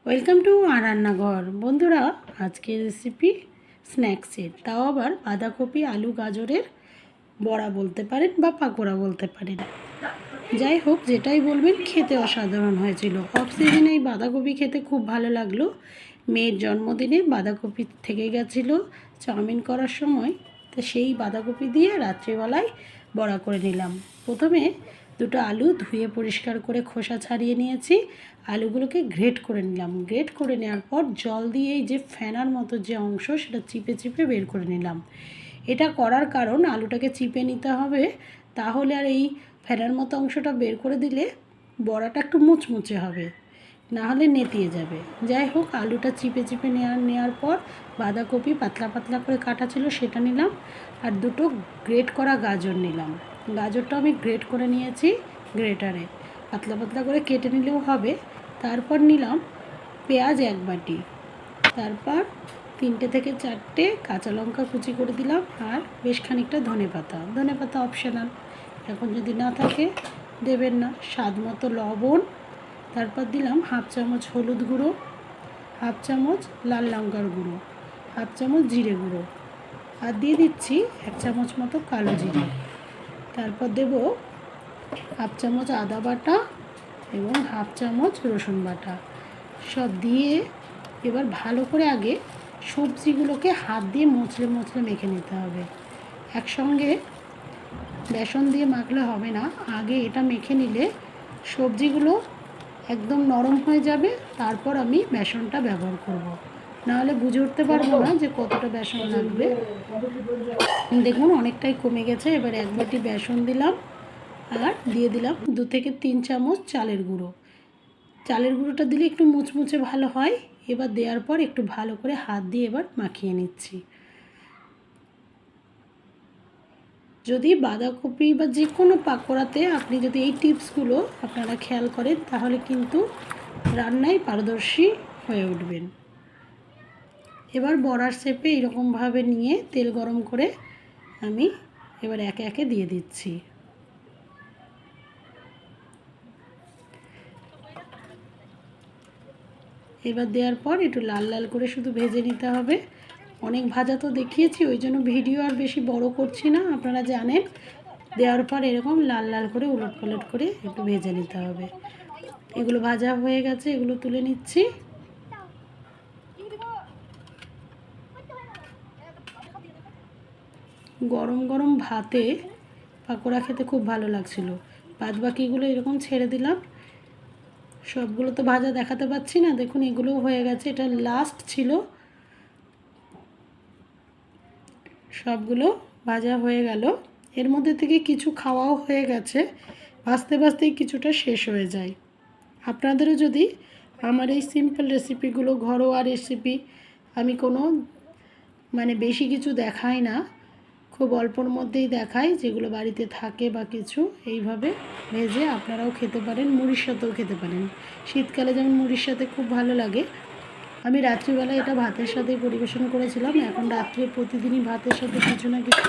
Welcome to আর রান্নাঘর। বন্ধুরা, আজকের রেসিপি স্ন্যাক্সের, তাও আবার বাঁধাকপি আলু গাজরের বড়া বলতে পারেন বা পাকোড়া বলতে পারেন। যাই হোক, যেটাই বলবেন, খেতে অসাধারণ হয়েছিল। অফ সিজনে এই বাঁধাকপি খেতে খুব ভালো লাগলো। মেয়ের জন্মদিনে বাঁধাকপি থেকে গেছিলো চাউমিন করার সময়, তো সেই বাঁধাকপি দিয়ে রাত্রিবেলায় বড়া করে নিলাম। প্রথমে দুটো আলু ধুয়ে পরিষ্কার করে খোসা ছাড়িয়ে নিয়েছি। আলুগুলোকে গ্রেট করে নিলাম। গ্রেট করে নেওয়ার পর জল দিয়ে এই যে ফেনার মতো যে অংশ, সেটা চিপে চিপে বের করে নিলাম। এটা করার কারণ, আলুটাকে চিপে নিতে হবে, তাহলে আর এই ফেনার মতো অংশটা বের করে দিলে বড়াটা একটু মুচমুচে হবে, না হলে নেতিয়ে যাবে। যাই হোক, আলুটা চিপে চিপে নেওয়ার পর বাঁধাকপি পাতলা পাতলা করে কাটা ছিল সেটা নিলাম, আর দুটো গ্রেট করা গাজর নিলাম। গাজরটা আমি গ্রেট করে নিয়েছি গ্রেটারে, পাতলা পাতলা করে কেটে নিলেও হবে। তারপর নিলাম পেঁয়াজ 1 বাটি, তারপর 3টে থেকে 4টে কাঁচা লঙ্কা কুচি করে দিলাম, আর বেশ খানিকটা ধনেপাতা অপশনাল, এখন যদি না থাকে দেবেন না। স্বাদ মতো লবণ, তারপর দিলাম 1/2 চামচ হলুদ গুঁড়ো, 1/2 চামচ লাল লঙ্কার গুঁড়ো, 1/2 চামচ জিরে গুঁড়ো, আর দিয়ে দিচ্ছি 1 চামচ মতো কালো জিরে। তারপর দেব 1/2 চামচ আদা বাটা এবং 1/2 চামচ রসুন বাটা। সব দিয়ে এবার ভালো করে আগে সবজিগুলোকে হাত দিয়ে মুচড়ে মুচড়ে মেখে নিতে হবে। একসঙ্গে বেসন দিয়ে মাখলে হবে না, আগে এটা মেখে নিলে সবজিগুলো একদম নরম হয়ে যাবে। তারপর আমি বেসনটা ব্যবহার করব, নাহলে বুঝে উঠতে পারবো না যে কতটা বেসন লাগবে। দেখুন অনেকটাই কমে গেছে। এবার 1 বাটি বেসন দিলাম, আর দিয়ে দিলাম 2 থেকে 3 চামচ চালের গুঁড়ো। চালের গুঁড়োটা দিলে একটু মুচমুচে ভালো হয়। এবার দেওয়ার পর একটু ভালো করে হাত দিয়ে এবার মাখিয়ে নিচ্ছি। যদি বাঁধাকপি বা যে কোনো পাকোড়াতে আপনি যদি এই টিপসগুলো আপনারা খেয়াল করেন, তাহলে কিন্তু রান্নায় পারদর্শী হয়ে উঠবেন। এবার বড়ার শেপে এরকমভাবে নিয়ে তেল গরম করে আমি এবার একে একে দিয়ে দিচ্ছি। এবার দেওয়ার পর একটু লাল লাল করে শুধু ভেজে নিতে হবে। অনেক ভাজা তো দেখিয়েছি, ওই জন্য ভিডিও আর বেশি বড় করছি না, আপনারা জানেন। দেওয়ার পর এরকম লাল লাল করে উলট পালট করে একটু ভেজে নিতে হবে। এগুলো ভাজা হয়ে গেছে, এগুলো তুলে নিচ্ছি। গরম গরম ভাতে পাকোড়া খেতে খুব ভালো লাগছিল। বাদ বাকিগুলো এরকম ছেড়ে দিলাম। সবগুলো তো ভাজা দেখাতে পাচ্ছি না, দেখুন এগুলোও হয়ে গেছে, এটা লাস্ট ছিল। সবগুলো ভাজা হয়ে গেল। এর মধ্যে থেকে কিছু খাওয়াও হয়ে গেছে, ভাজতে ভাজতেই কিছুটা শেষ হয়ে যায়। আপনাদেরও যদি আমার এই সিম্পল রেসিপিগুলো, ঘরোয়া রেসিপি, আমি কোনো বেশি কিছু দেখাই না, খুব অল্পর মধ্যেই দেখাই, যেগুলো বাড়িতে থাকে বা কিছু, এইভাবে ভেজে আপনারাও খেতে পারেন, মুড়ির সাথেও খেতে পারেন। শীতকালে যেমন মুড়ির সাথে খুব ভালো লাগে। আমি রাত্রিবেলা এটা ভাতের সাথে পরিবেশন করেছিলাম। এখন রাত্রে প্রতিদিনই ভাতের সাথে কিছু না কিছু